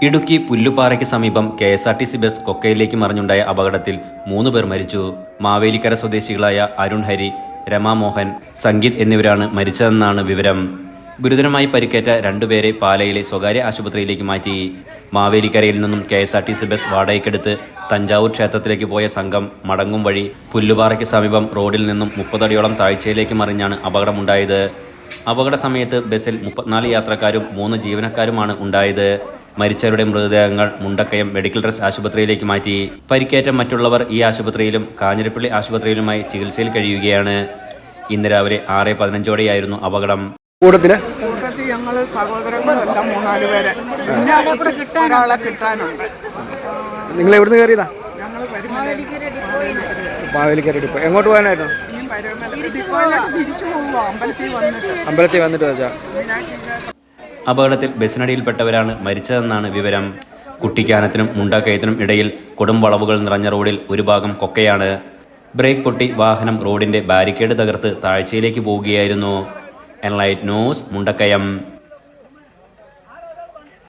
ഇടുക്കി പുല്ലുപാറയ്ക്ക് സമീപം KSRTC bus കൊക്കയിലേക്ക് മറിഞ്ഞുണ്ടായ അപകടത്തിൽ 3 പേർ മരിച്ചു. മാവേലിക്കര സ്വദേശികളായ അരുൺ ഹരി, രമാമോഹൻ, സംഗീത് എന്നിവരാണ് മരിച്ചതെന്നാണ് വിവരം. ഗുരുതരമായി പരിക്കേറ്റ 2 പേരെ പാലയിലെ സ്വകാര്യ ആശുപത്രിയിലേക്ക് മാറ്റി. മാവേലിക്കരയിൽ നിന്നും KSRTC ബസ് വാടകയ്ക്കെടുത്ത് തഞ്ചാവൂർ ക്ഷേത്രത്തിലേക്ക് പോയ സംഘം മടങ്ങും വഴി പുല്ലുപാറയ്ക്ക് സമീപം റോഡിൽ നിന്നും 30 അടിയോളം താഴ്ചയിലേക്ക് മറിഞ്ഞാണ് അപകടമുണ്ടായത്. അപകട സമയത്ത് ബസ്സിൽ 34 യാത്രക്കാരും 3 ജീവനക്കാരുമാണ് ഉണ്ടായത്. മരിച്ചവരുടെ മൃതദേഹങ്ങൾ മുണ്ടക്കയം മെഡിക്കൽ ട്രസ്റ്റ് ആശുപത്രിയിലേക്ക് മാറ്റി. പരിക്കേറ്റ മറ്റുള്ളവർ ഈ ആശുപത്രിയിലും കാഞ്ഞിരപ്പള്ളി ആശുപത്രിയിലുമായി ചികിത്സയിൽ കഴിയുകയാണ്. ഇന്ന് രാവിലെ 6:15 അപകടം. കൂട്ടത്തിൽ ഞങ്ങൾ സഹോദരങ്ങളെല്ലാം 3-4 പേരെ ഒരാളെ കിട്ടാനുണ്ട്. നിങ്ങൾ എവിടുന്ന് കയറിയതാ? ഞങ്ങൾ മാവേലിക്കര ഡിപ്പോ. എങ്ങോട്ട് പോകാനായിരുന്നു? തിരിച്ചു പോകുമോ? അമ്പലത്തിൽ വന്നിട്ട് വെച്ചാ. അപകടത്തിൽ ബസ്സിനടിയിൽപ്പെട്ടവരാണ് മരിച്ചതെന്നാണ് വിവരം. കുട്ടിക്കാനത്തിനും മുണ്ടക്കയത്തിനും ഇടയിൽ കൊടും വളവുകൾ നിറഞ്ഞ റോഡിൽ ഒരു ഭാഗം കൊക്കയാണ്. ബ്രേക്ക് പൊട്ടി വാഹനം റോഡിന്റെ ബാരിക്കേഡ് തകർത്ത് താഴ്ചയിലേക്ക് പോവുകയായിരുന്നു. Enlight news, Mundakayam.